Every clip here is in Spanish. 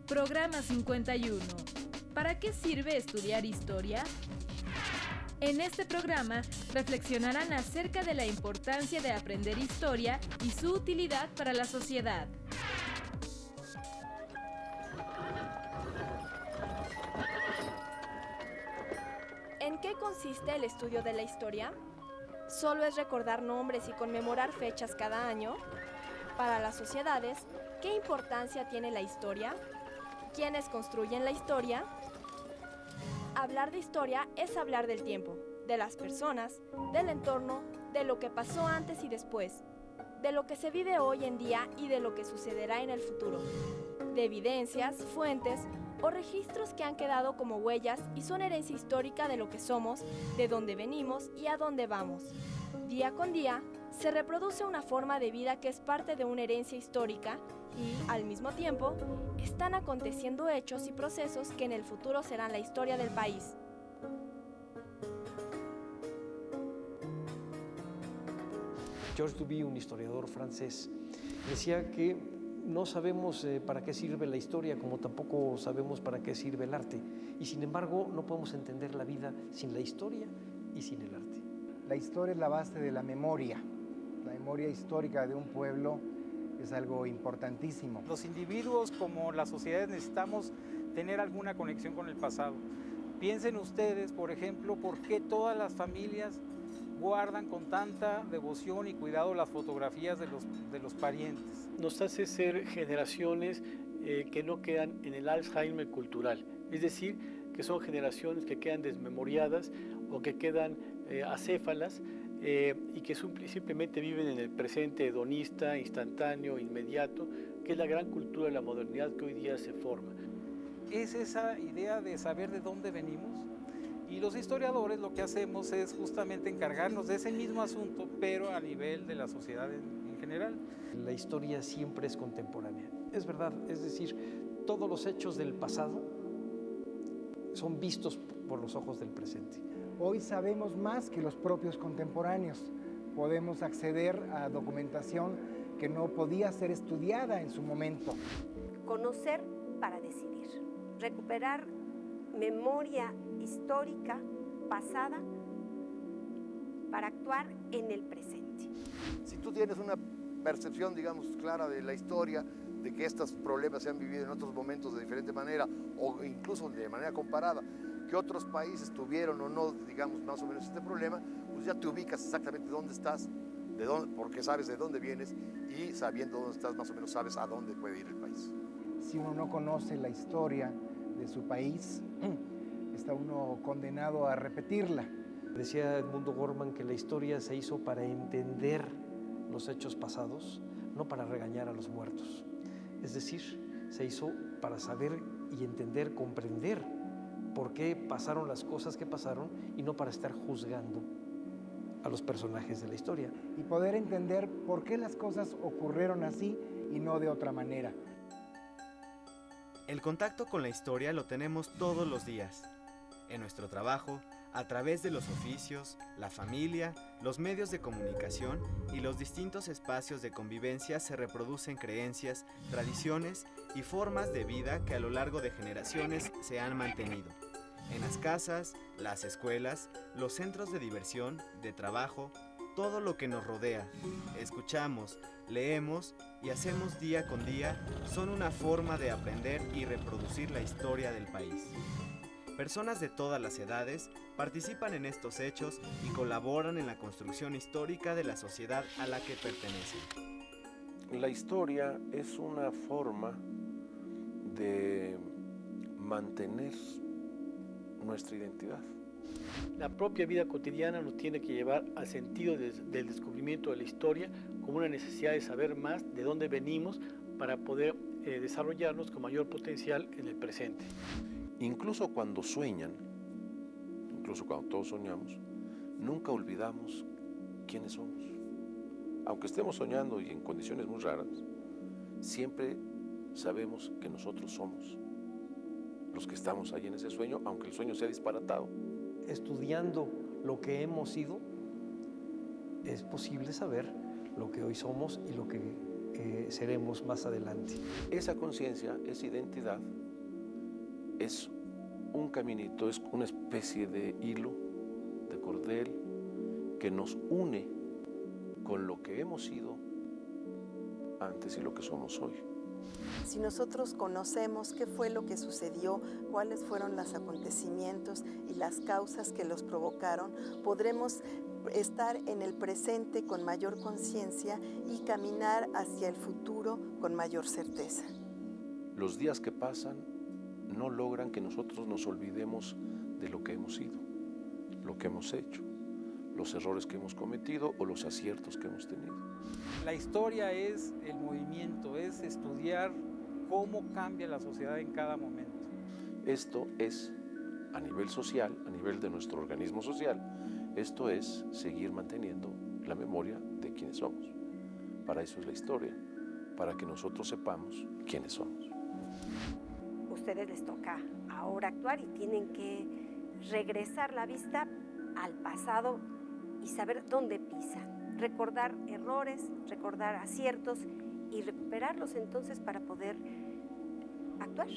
Programa 51. ¿Para qué sirve estudiar historia? En este programa reflexionarán acerca de la importancia de aprender historia y su utilidad para la sociedad. ¿En qué consiste el estudio de la historia? ¿Solo es recordar nombres y conmemorar fechas cada año? Para las sociedades, ¿qué importancia tiene la historia? ¿Quiénes construyen la historia? Hablar de historia es hablar del tiempo, de las personas, del entorno, de lo que pasó antes y después, de lo que se vive hoy en día y de lo que sucederá en el futuro, de evidencias, fuentes o registros que han quedado como huellas y son herencia histórica de lo que somos, de dónde venimos y a dónde vamos. Día con día, se reproduce una forma de vida que es parte de una herencia histórica y, al mismo tiempo, están aconteciendo hechos y procesos que en el futuro serán la historia del país. Georges Duby, un historiador francés, decía que no sabemos para qué sirve la historia, como tampoco sabemos para qué sirve el arte. Y sin embargo, no podemos entender la vida sin la historia y sin el arte. La historia es la base de la memoria. La memoria histórica de un pueblo es algo importantísimo. Los individuos como las sociedades necesitamos tener alguna conexión con el pasado. Piensen ustedes, por ejemplo, por qué todas las familias guardan con tanta devoción y cuidado las fotografías de los parientes. Nos hace ser generaciones que no quedan en el Alzheimer cultural, es decir, que son generaciones que quedan desmemoriadas o que quedan acéfalas y que simplemente viven en el presente hedonista, instantáneo, inmediato, que es la gran cultura de la modernidad que hoy día se forma. Es esa idea de saber de dónde venimos, y los historiadores lo que hacemos es justamente encargarnos de ese mismo asunto, pero a nivel de la sociedad en general. La historia siempre es contemporánea, es verdad, es decir, todos los hechos del pasado son vistos por los ojos del presente. Hoy sabemos más que los propios contemporáneos. Podemos acceder a documentación que no podía ser estudiada en su momento. Conocer para decidir, recuperar memoria histórica pasada para actuar en el presente. Si tú tienes una percepción, digamos, clara de la historia, de que estos problemas se han vivido en otros momentos de diferente manera o incluso de manera comparada, que otros países tuvieron o no, digamos, más o menos este problema, pues ya te ubicas exactamente dónde estás, porque sabes de dónde vienes y sabiendo dónde estás, más o menos sabes a dónde puede ir el país. Si uno no conoce la historia de su país, está uno condenado a repetirla. Decía Edmundo Gorman que la historia se hizo para entender los hechos pasados, no para regañar a los muertos. Es decir, se hizo para saber y entender, comprender por qué pasaron las cosas que pasaron y no para estar juzgando a los personajes de la historia. Y poder entender por qué las cosas ocurrieron así y no de otra manera. El contacto con la historia lo tenemos todos los días. En nuestro trabajo, a través de los oficios, la familia, los medios de comunicación y los distintos espacios de convivencia se reproducen creencias, tradiciones y formas de vida que a lo largo de generaciones se han mantenido. En las casas, las escuelas, los centros de diversión, de trabajo, todo lo que nos rodea, escuchamos, leemos y hacemos día con día son una forma de aprender y reproducir la historia del país. Personas de todas las edades participan en estos hechos y colaboran en la construcción histórica de la sociedad a la que pertenecen. La historia es una forma de mantener nuestra identidad. La propia vida cotidiana nos tiene que llevar al sentido del descubrimiento de la historia como una necesidad de saber más de dónde venimos para poder desarrollarnos con mayor potencial en el presente. Incluso cuando sueñan, incluso cuando todos soñamos, nunca olvidamos quiénes somos. Aunque estemos soñando y en condiciones muy raras, siempre sabemos que nosotros somos los que estamos ahí en ese sueño, aunque el sueño sea disparatado. Estudiando lo que hemos sido, es posible saber lo que hoy somos y lo que seremos más adelante. Esa conciencia, esa identidad, es un caminito, es una especie de hilo, de cordel, que nos une con lo que hemos sido antes y lo que somos hoy. Si nosotros conocemos qué fue lo que sucedió, cuáles fueron los acontecimientos y las causas que los provocaron, podremos estar en el presente con mayor conciencia y caminar hacia el futuro con mayor certeza. Los días que pasan no logran que nosotros nos olvidemos de lo que hemos sido, lo que hemos hecho, los errores que hemos cometido o los aciertos que hemos tenido. La historia es el movimiento, es estudiar cómo cambia la sociedad en cada momento. Esto es a nivel social, a nivel de nuestro organismo social, esto es seguir manteniendo la memoria de quiénes somos. Para eso es la historia, para que nosotros sepamos quiénes somos. Ustedes les toca ahora actuar y tienen que regresar la vista al pasado y saber dónde pisan, recordar errores, recordar aciertos y recuperarlos entonces para poder actuar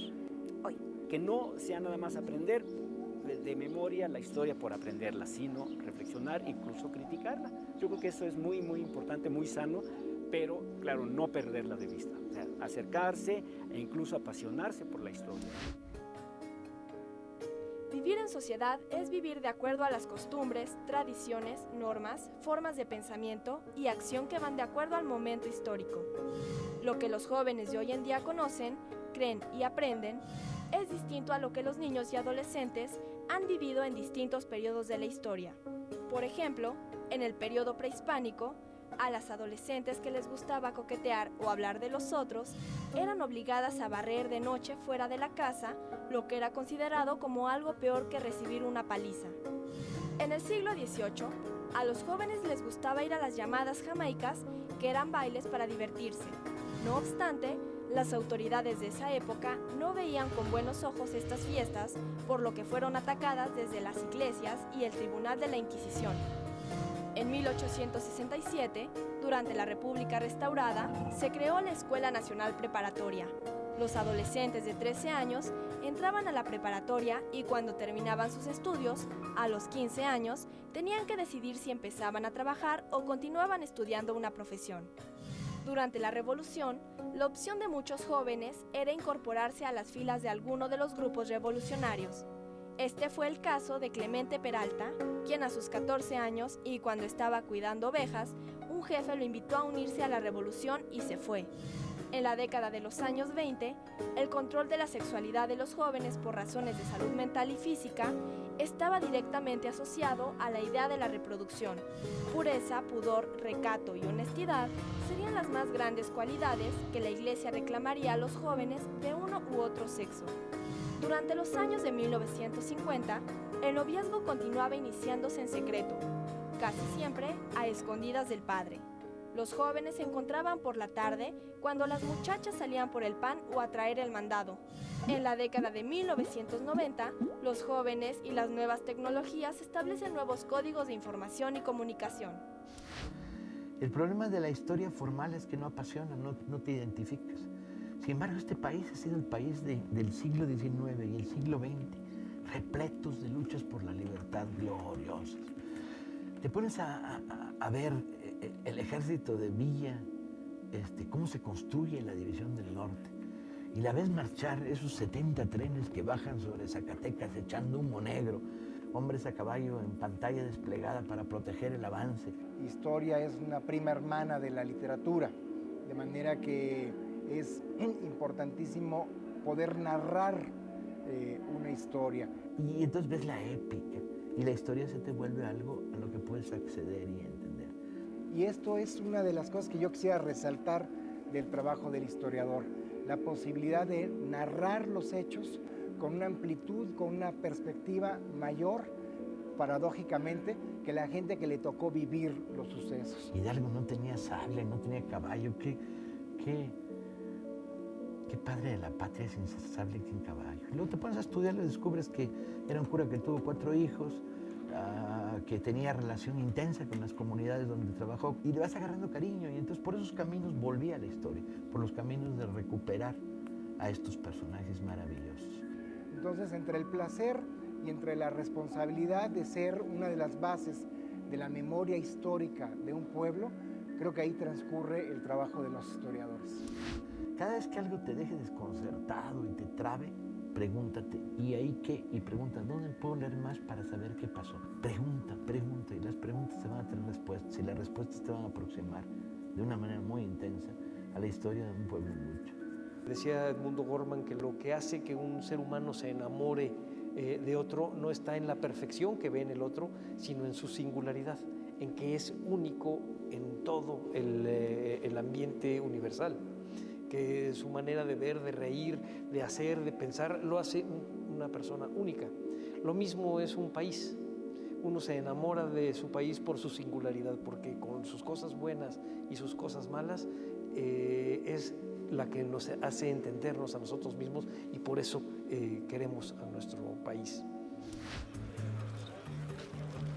hoy. Que no sea nada más aprender de memoria la historia por aprenderla, sino reflexionar, incluso criticarla. Yo creo que eso es muy, muy importante, muy sano, pero claro, no perderla de vista. O sea, acercarse e incluso apasionarse por la historia. Vivir en sociedad es vivir de acuerdo a las costumbres, tradiciones, normas, formas de pensamiento y acción que van de acuerdo al momento histórico. Lo que los jóvenes de hoy en día conocen, creen y aprenden es distinto a lo que los niños y adolescentes han vivido en distintos periodos de la historia. Por ejemplo, en el periodo prehispánico, a las adolescentes que les gustaba coquetear o hablar de los otros, eran obligadas a barrer de noche fuera de la casa, lo que era considerado como algo peor que recibir una paliza. En el siglo XVIII, a los jóvenes les gustaba ir a las llamadas jamaicas, que eran bailes para divertirse. No obstante, las autoridades de esa época no veían con buenos ojos estas fiestas, por lo que fueron atacadas desde las iglesias y el Tribunal de la Inquisición. En 1867, durante la República restaurada, se creó la Escuela Nacional Preparatoria. Los adolescentes de 13 años entraban a la preparatoria y cuando terminaban sus estudios, a los 15 años, tenían que decidir si empezaban a trabajar o continuaban estudiando una profesión. Durante la Revolución, la opción de muchos jóvenes era incorporarse a las filas de alguno de los grupos revolucionarios. Este fue el caso de Clemente Peralta, quien a sus 14 años y cuando estaba cuidando ovejas, un jefe lo invitó a unirse a la revolución y se fue. En la década de los años 20, el control de la sexualidad de los jóvenes por razones de salud mental y física estaba directamente asociado a la idea de la reproducción. Pureza, pudor, recato y honestidad serían las más grandes cualidades que la Iglesia reclamaría a los jóvenes de uno u otro sexo. Durante los años de 1950, el noviazgo continuaba iniciándose en secreto, casi siempre a escondidas del padre. Los jóvenes se encontraban por la tarde cuando las muchachas salían por el pan o a traer el mandado. En la década de 1990, los jóvenes y las nuevas tecnologías establecen nuevos códigos de información y comunicación. El problema de la historia formal es que no apasiona, no te identificas. Sin embargo, este país ha sido el país del siglo XIX y el siglo XX, repletos de luchas por la libertad gloriosas. Te pones a ver el ejército de Villa, cómo se construye la División del Norte, y la ves marchar esos 70 trenes que bajan sobre Zacatecas echando humo negro, hombres a caballo en pantalla desplegada para proteger el avance. Historia es una prima hermana de la literatura, de manera que es importantísimo poder narrar una historia. Y entonces ves la épica y la historia se te vuelve algo a lo que puedes acceder y entender. Y esto es una de las cosas que yo quisiera resaltar del trabajo del historiador, la posibilidad de narrar los hechos con una amplitud, con una perspectiva mayor, paradójicamente, que la gente que le tocó vivir los sucesos. Hidalgo no tenía sable, no tenía caballo, qué padre de la patria sin sable y sin caballo. Y luego te pones a estudiarlo y descubres que era un cura que tuvo 4 hijos, que tenía relación intensa con las comunidades donde trabajó, y le vas agarrando cariño, y entonces por esos caminos volví a la historia, por los caminos de recuperar a estos personajes maravillosos. Entonces, entre el placer y entre la responsabilidad de ser una de las bases de la memoria histórica de un pueblo, creo que ahí transcurre el trabajo de los historiadores. Cada vez que algo te deje desconcertado y te trabe, pregúntate, ¿y ahí qué? Y pregunta, ¿dónde puedo leer más para saber qué pasó? Pregunta, y las preguntas te van a tener respuestas, y las respuestas te van a aproximar de una manera muy intensa a la historia de un pueblo en lucha. Decía Edmundo Gorman que lo que hace que un ser humano se enamore de otro no está en la perfección que ve en el otro, sino en su singularidad, en que es único en todo el ambiente universal, que su manera de ver, de reír, de hacer, de pensar, lo hace una persona única. Lo mismo es un país. Uno se enamora de su país por su singularidad, porque con sus cosas buenas y sus cosas malas es la que nos hace entendernos a nosotros mismos, y por eso queremos a nuestro país.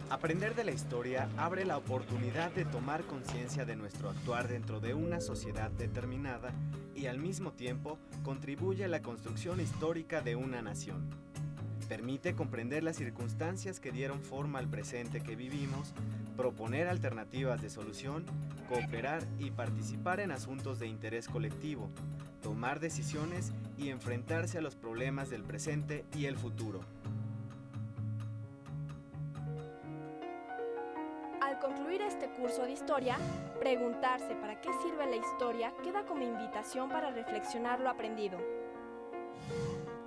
Aprender de la historia abre la oportunidad de tomar conciencia de nuestro actuar dentro de una sociedad determinada y al mismo tiempo contribuye a la construcción histórica de una nación. Permite comprender las circunstancias que dieron forma al presente que vivimos, proponer alternativas de solución, cooperar y participar en asuntos de interés colectivo, tomar decisiones y enfrentarse a los problemas del presente y el futuro. Al concluir este curso de historia, preguntarse para qué sirve la historia queda como invitación para reflexionar lo aprendido.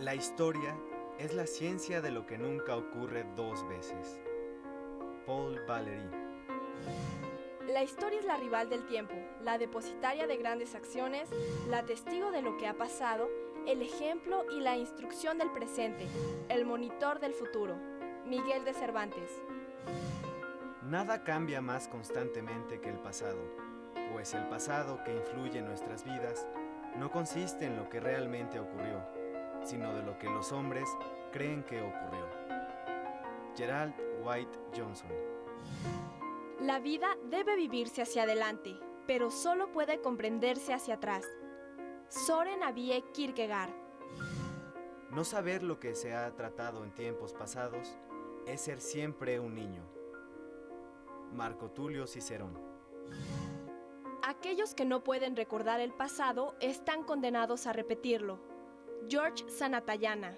La historia es la ciencia de lo que nunca ocurre 2 veces. Paul Valéry. La historia es la rival del tiempo, la depositaria de grandes acciones, la testigo de lo que ha pasado, el ejemplo y la instrucción del presente, el monitor del futuro. Miguel de Cervantes. Nada cambia más constantemente que el pasado, pues el pasado que influye en nuestras vidas no consiste en lo que realmente ocurrió, sino de lo que los hombres creen que ocurrió. Gerald White Johnson. La vida debe vivirse hacia adelante, pero solo puede comprenderse hacia atrás. Søren Abie Kierkegaard. No saber lo que se ha tratado en tiempos pasados es ser siempre un niño. Marco Tulio Cicerón. Aquellos que no pueden recordar el pasado están condenados a repetirlo. George Santayana.